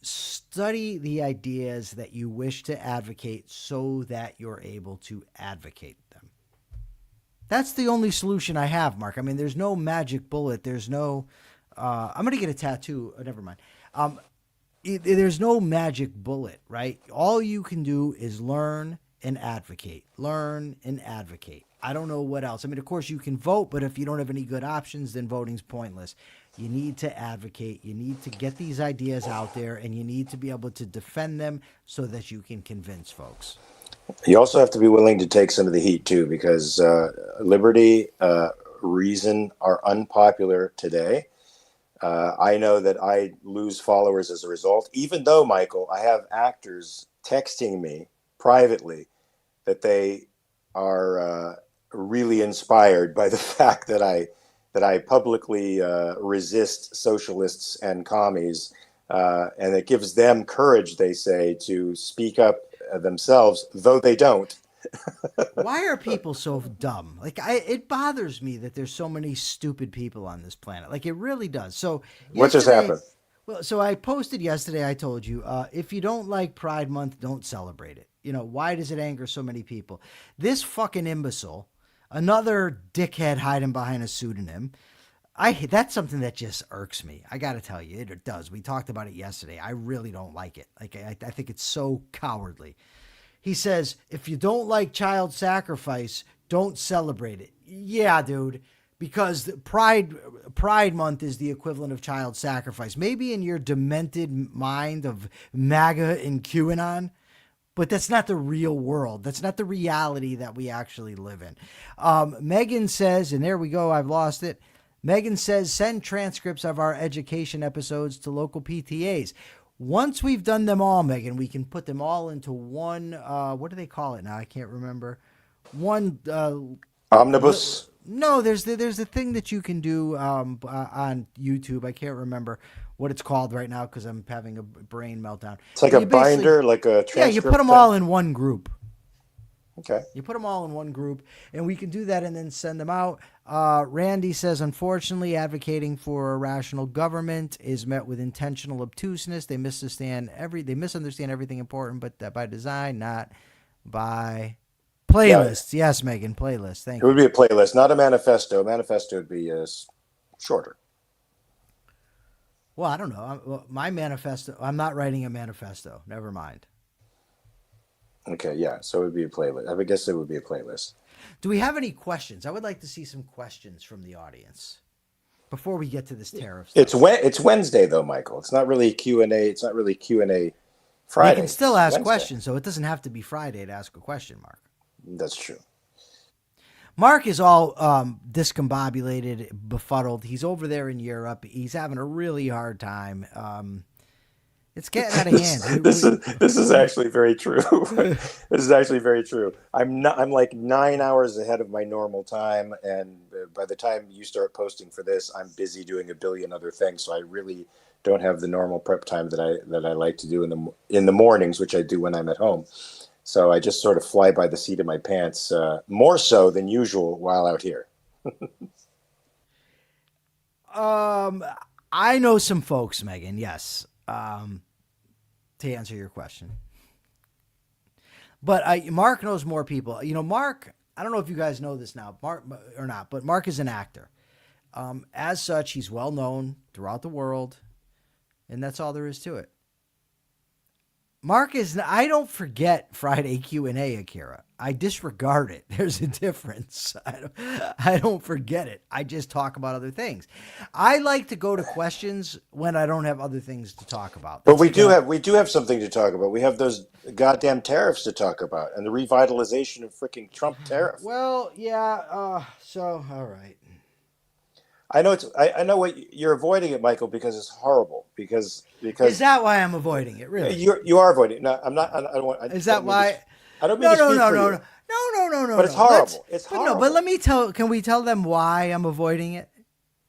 Study the ideas that you wish to advocate so that you're able to advocate them. That's the only solution I have, Mark. I mean, there's no magic bullet. There's no... I'm going to get a tattoo. Oh, never mind. There's no magic bullet, right? All you can do is learn and advocate. Learn and advocate. I don't know what else. I mean, of course, you can vote, but if you don't have any good options, then voting's pointless. You need to advocate. You need to get these ideas out there, and you need to be able to defend them so that you can convince folks. You also have to be willing to take some of the heat, too, because liberty, reason are unpopular today. I know that I lose followers as a result, even though, Michael, I have actors texting me privately that they are really inspired by the fact that I publicly resist socialists and commies, and it gives them courage, they say, to speak up themselves, though they don't. Why are people so dumb? It bothers me that there's so many stupid people on this planet. Like, it really does. So what just happened? Well, so I posted yesterday, I told you, if you don't like Pride Month, don't celebrate it. Why does it anger so many people? This fucking imbecile, another dickhead hiding behind a pseudonym, that's something that just irks me. I got to tell you, it does. We talked about it yesterday. I really don't like it. I think it's so cowardly. He says, if you don't like child sacrifice, don't celebrate it. Yeah, dude, because Pride Month is the equivalent of child sacrifice. Maybe in your demented mind of MAGA and QAnon, but that's not the real world. That's not the reality that we actually live in. Megan says, and there we go, I've lost it. Megan says, send transcripts of our education episodes to local PTAs. Once we've done them all, Megan, we can put them all into one, what do they call it now? I can't remember. One... Omnibus? No, there's a thing that you can do on YouTube. I can't remember what it's called right now because I'm having a brain meltdown. It's like a binder, like a transcript. Yeah, you put them all in one group. Okay. You put them all in one group, and we can do that and then send them out. Randy says, unfortunately, advocating for a rational government is met with intentional obtuseness. They misunderstand everything important, but that by design, not by playlists. Yeah. Yes, Megan, playlists. Thank you. It would be a playlist, not a manifesto. A manifesto would be shorter. Well, I don't know. My manifesto, I'm not writing a manifesto. Never mind. Okay, yeah. So it would be a playlist. I would guess it would be a playlist. Do we have any questions? I would like to see some questions from the audience before we get to this tariff stuff. It's Wednesday though, Michael. It's not really Q&A. It's not really Q&A Friday. You can still ask questions, so it doesn't have to be Friday to ask a question, Mark. That's true. Mark is all discombobulated, befuddled. He's over there in Europe. He's having a really hard time. It's getting out of hand. This is actually very true. This is actually very true. I'm like 9 hours ahead of my normal time, and by the time you start posting for this, I'm busy doing a billion other things. So I really don't have the normal prep time that I like to do in the mornings, which I do when I'm at home. So I just sort of fly by the seat of my pants, more so than usual while out here. I know some folks, Megan. Yes. To answer your question. But Mark knows more people. Mark, I don't know if you guys know this now, Mark or not, but Mark is an actor. As such, he's well known throughout the world. And that's all there is to it. Mark I don't forget Friday Q&A, Akira. I disregard it. There's a difference. I don't forget it. I just talk about other things. I like to go to questions when I don't have other things to talk about. But we do have something to talk about. We have those goddamn tariffs to talk about and the revitalization of freaking Trump tariff. Well, yeah. So, all right. I know I know what you're avoiding it, Michael, because it's horrible. Because Is that why I'm avoiding it? Really? You are avoiding it. No, I'm not. I don't want. Is that why? I don't mean to speak for you. No. But it's horrible. It's horrible. But let me tell. Can we tell them why I'm avoiding it?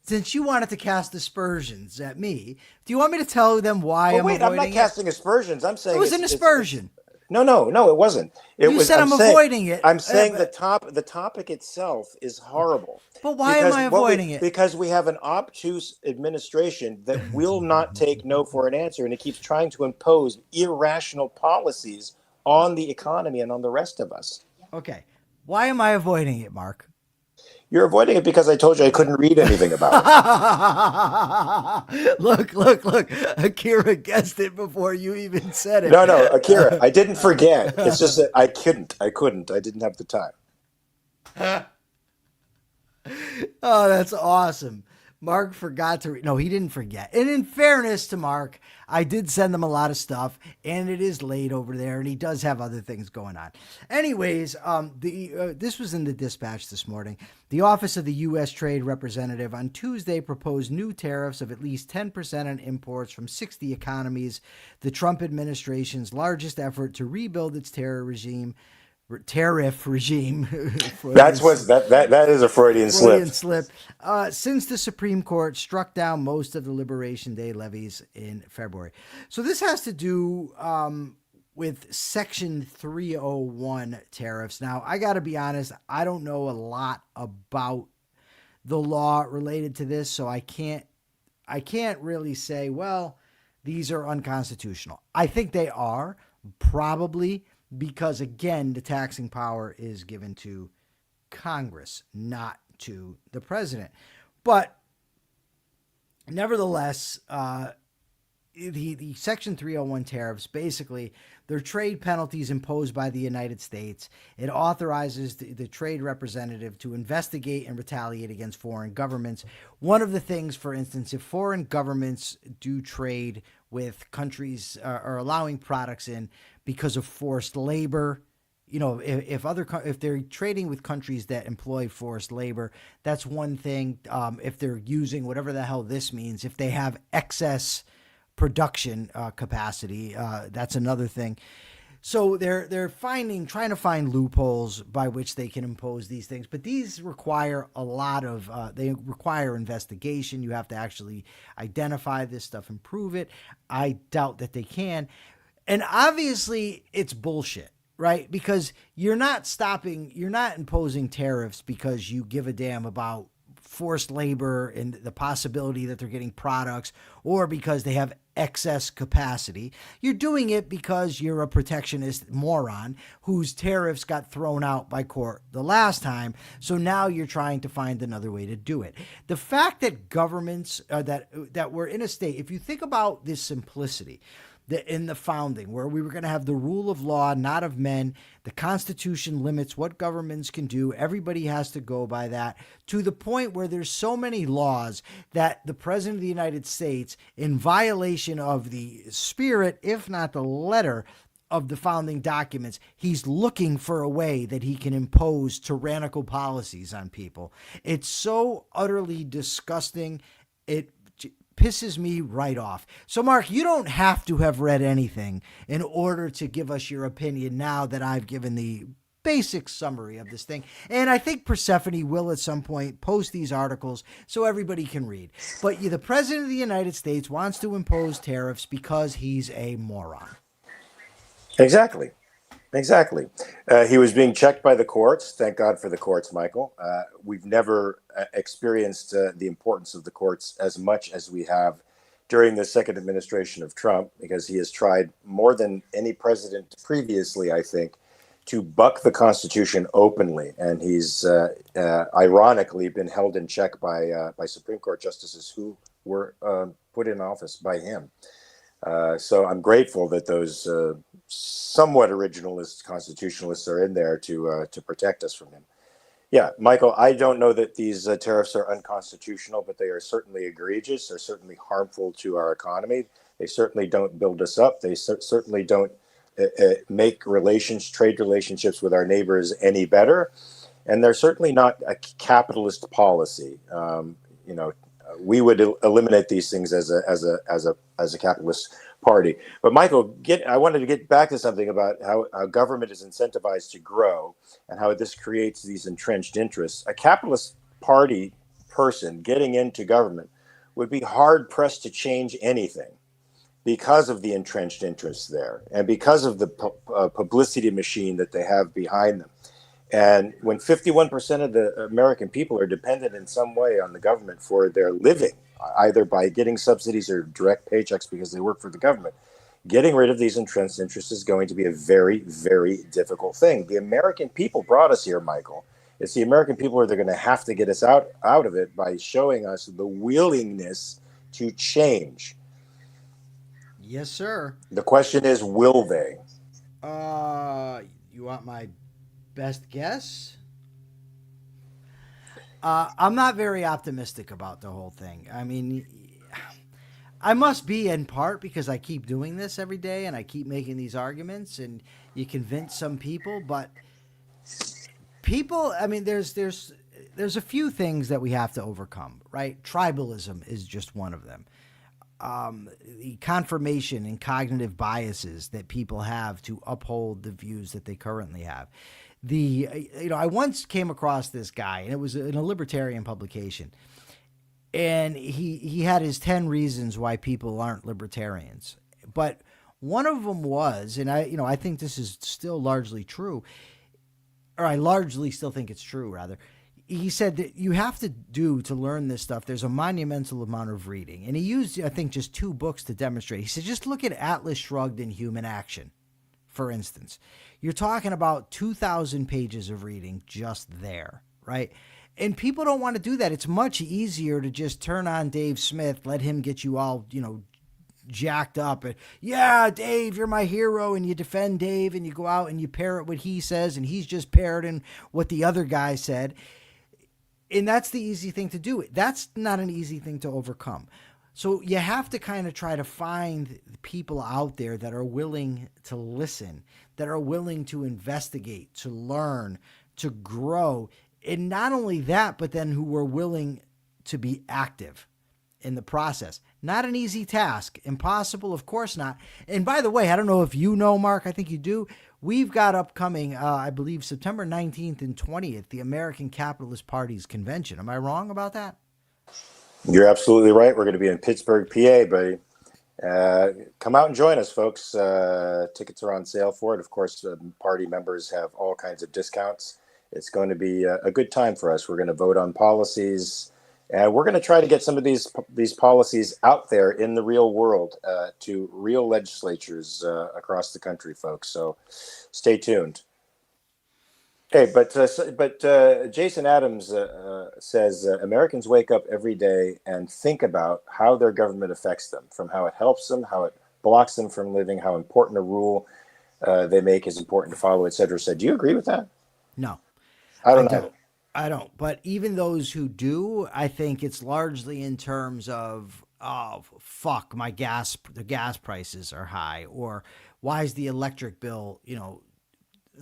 Since you wanted to cast aspersions at me, do you want me to tell them why I'm avoiding it? Wait, I'm not casting aspersions. I'm saying it was an aspersion. No, it wasn't. You said I'm avoiding it. I'm saying the topic itself is horrible. But why am I avoiding it? Because we have an obtuse administration that will not take no for an answer, and it keeps trying to impose irrational policies on the economy and on the rest of us. Okay. Why am I avoiding it, Mark? You're avoiding it because I told you I couldn't read anything about it. Look. Akira guessed it before you even said it. No, Akira, I didn't forget. It's just that I couldn't. I didn't have the time. Oh, that's awesome. Mark forgot to no, he didn't forget. And in fairness to Mark, I did send them a lot of stuff, and it is late over there, and he does have other things going on. Anyways, this was in the Dispatch this morning. The Office of the U.S. Trade Representative on Tuesday proposed new tariffs of at least 10% on imports from 60 economies, the Trump administration's largest effort to rebuild its tariff regime. That is a Freudian slip. Since the Supreme Court struck down most of the Liberation Day levies in February. So this has to do with Section 301 tariffs. Now, I got to be honest, I don't know a lot about the law related to this, so I can't really say, well, these are unconstitutional. I think they are, probably, because, again, the taxing power is given to Congress, not to the president. But nevertheless, the Section 301 tariffs, basically, they're trade penalties imposed by the United States. It authorizes the trade representative to investigate and retaliate against foreign governments. One of the things, for instance, if foreign governments do trade with countries or allowing products in because of forced labor, if they're trading with countries that employ forced labor, that's one thing. If they're using whatever the hell this means, if they have excess production capacity, that's another thing. So they're trying to find loopholes by which they can impose these things, but these require a lot of they require investigation. You have to actually identify this stuff and prove it. I doubt that they can, and obviously it's bullshit, right? Because you're not imposing tariffs because you give a damn about forced labor and the possibility that they're getting products, or because they have excess capacity. You're doing it because you're a protectionist moron whose tariffs got thrown out by court the last time. So now you're trying to find another way to do it. The fact that governments that we're in a state, if you think about this simplicity, in the founding, where we were going to have the rule of law, not of men. The Constitution limits what governments can do. Everybody has to go by that, to the point where there's so many laws that the President of the United States, in violation of the spirit, if not the letter, of the founding documents, he's looking for a way that he can impose tyrannical policies on people. It's so utterly disgusting. It pisses me right off. So, Mark, you don't have to have read anything in order to give us your opinion now that I've given the basic summary of this thing. And I think Persephone will at some point post these articles so everybody can read. But the President of the United States wants to impose tariffs because he's a moron. Exactly. He was being checked by the courts. Thank God for the courts, Michael. We've never experienced the importance of the courts as much as we have during the second administration of Trump, because he has tried more than any president previously, I think, to buck the Constitution openly. And he's ironically been held in check by Supreme Court justices who were put in office by him. So I'm grateful that those somewhat originalist constitutionalists are in there to protect us from him. Yeah, Michael, I don't know that these tariffs are unconstitutional, but they are certainly egregious. They're certainly harmful to our economy. They certainly don't build us up. They certainly don't make trade relationships with our neighbors any better. And they're certainly not a capitalist policy. We would eliminate these things as a capitalist party. But Michael, I wanted to get back to something about how government is incentivized to grow and how this creates these entrenched interests. A capitalist party person getting into government would be hard pressed to change anything because of the entrenched interests there and because of the publicity machine that they have behind them. And when 51% of the American people are dependent in some way on the government for their living, either by getting subsidies or direct paychecks because they work for the government, getting rid of these entrenched interests is going to be a very, very difficult thing. The American people brought us here, Michael. It's the American people who are going to have to get us out of it by showing us the willingness to change. Yes, sir. The question is, will they? You want my best guess? I'm not very optimistic about the whole thing. I mean, I must be in part because I keep doing this every day and I keep making these arguments, and you convince some people, but people, I mean, there's a few things that we have to overcome, right? Tribalism is just one of them. The confirmation and cognitive biases that people have to uphold the views that they currently have. I once came across this guy, and it was in a libertarian publication, and he had his 10 reasons why people aren't libertarians. But one of them was, and I think this is still largely true, or I largely still think it's true, rather. He said that you have to learn this stuff, there's a monumental amount of reading. And he used, I think, just 2 books to demonstrate. He said, just look at Atlas Shrugged and Human Action, for instance. You're talking about 2,000 pages of reading just there, right? And people don't want to do that. It's much easier to just turn on Dave Smith, let him get you all, jacked up. And, yeah, Dave, you're my hero. And you defend Dave and you go out and you parrot what he says, and he's just parroting what the other guy said. And that's the easy thing to do. That's not an easy thing to overcome. So you have to kind of try to find people out there that are willing to listen, that are willing to investigate, to learn, to grow. And not only that, but then who are willing to be active in the process. Not an easy task. Impossible, of course not. And by the way, I don't know if you know, Mark, I think you do. We've got upcoming, I believe, September 19th and 20th, the American Capitalist Party's convention. Am I wrong about that? You're absolutely right. We're going to be in Pittsburgh, PA, buddy. Come out and join us, folks. Tickets are on sale for it. Of course, party members have all kinds of discounts. It's going to be a good time for us. We're going to vote on policies, and we're going to try to get some of these policies out there in the real world to real legislatures across the country, folks. So stay tuned. Hey, but Jason Adams says Americans wake up every day and think about how their government affects them, from how it helps them, how it blocks them from living, how important a rule they make is important to follow, et cetera. So do you agree with that? No. I don't know. I don't. But even those who do, I think it's largely in terms of, oh, fuck, the gas prices are high, or why is the electric bill,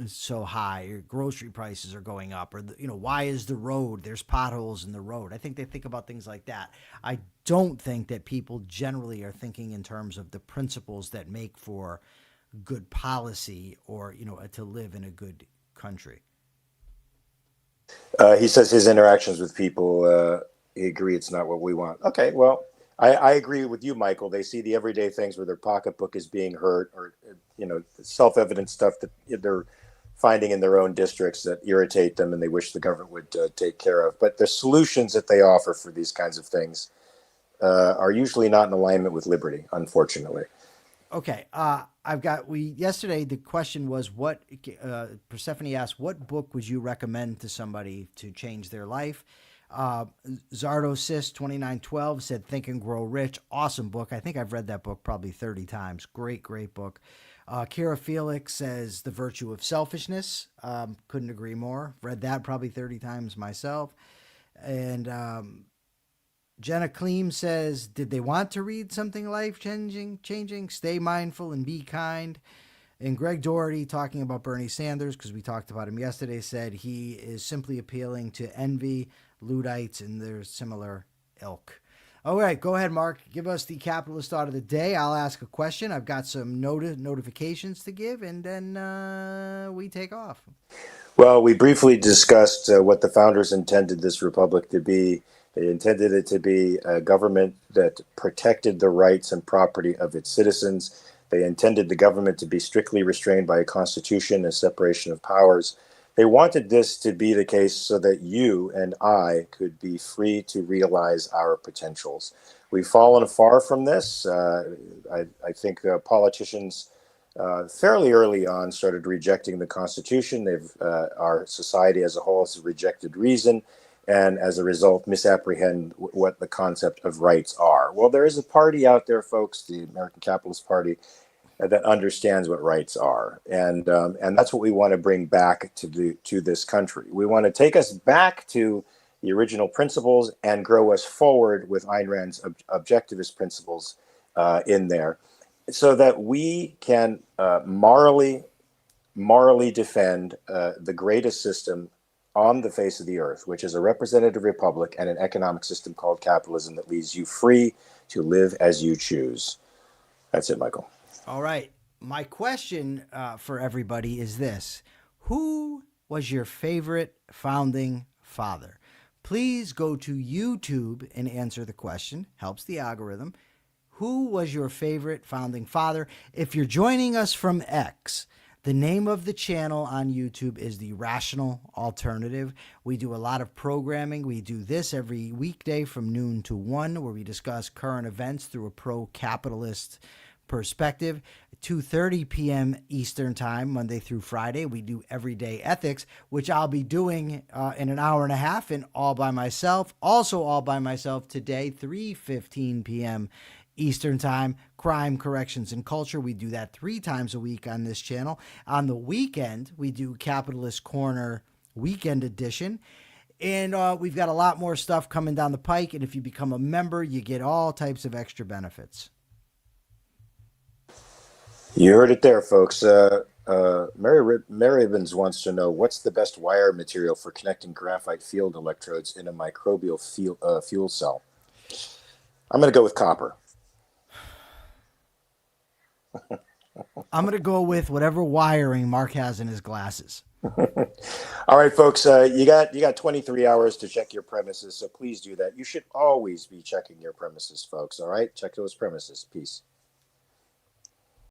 so high, or grocery prices are going up, or why is the road, there's potholes in the road. I think they think about things like that. I don't think that people generally are thinking in terms of the principles that make for good policy, or to live in a good country. He says his interactions with people, he agree it's not what we want. Okay, well, I agree with you, Michael. They see the everyday things where their pocketbook is being hurt, or self-evident stuff that they're finding in their own districts that irritate them, and they wish the government would take care of. But the solutions that they offer for these kinds of things are usually not in alignment with liberty, unfortunately. Okay, yesterday the question was, Persephone asked, what book would you recommend to somebody to change their life? Zardosis 2912 said Think and Grow Rich. Awesome book. I think I've read that book probably 30 times. Great, great book. Kira Felix says The Virtue of Selfishness. Couldn't agree more. Read that probably 30 times myself. And Jenna Kleem says, did they want to read something life-changing? Stay mindful and be kind. And Greg Doherty, talking about Bernie Sanders, because we talked about him yesterday, said he is simply appealing to envy, Luddites, and their similar ilk. All right, go ahead, Mark. Give us the capitalist thought of the day. I'll ask a question. I've got some notifications to give, and then we take off. Well, we briefly discussed what the founders intended this republic to be. They intended it to be a government that protected the rights and property of its citizens. They intended the government to be strictly restrained by a constitution and separation of powers. They wanted this to be the case so that you and I could be free to realize our potentials. We've fallen far from this. I think politicians fairly early on started rejecting the Constitution. Our society as a whole has rejected reason, and as a result, misapprehend what the concept of rights are. Well, there is a party out there, folks, the American Capitalist Party, that understands what rights are, and that's what we want to bring back to this country. We want to take us back to the original principles and grow us forward with Ayn Rand's objectivist principles in there, so that we can morally defend the greatest system on the face of the earth, which is a representative republic and an economic system called capitalism that leaves you free to live as you choose. That's it, Michael. All right. My question for everybody is this. Who was your favorite founding father? Please go to YouTube and answer the question. Helps the algorithm. Who was your favorite founding father? If you're joining us from X, the name of the channel on YouTube is The Rational Alternative. We do a lot of programming. We do this every weekday from noon to 1, where we discuss current events through a pro-capitalist perspective. 2:30 p.m. Eastern Time, Monday through Friday. We do Everyday Ethics, which I'll be doing in an hour and a half and all by myself. Also all by myself today, 3:15 p.m. Eastern Time, Crime, Corrections, and Culture. We do that 3 times a week on this channel. On the weekend, we do Capitalist Corner Weekend Edition. And we've got a lot more stuff coming down the pike. And if you become a member, you get all types of extra benefits. You heard it there, folks. Mary Ribbons wants to know, what's the best wire material for connecting graphite field electrodes in a microbial fuel cell? I'm going to go with copper. I'm going to go with whatever wiring Mark has in his glasses. All right, folks, you got 23 hours to check your premises, so please do that. You should always be checking your premises, folks. All right, check those premises. Peace.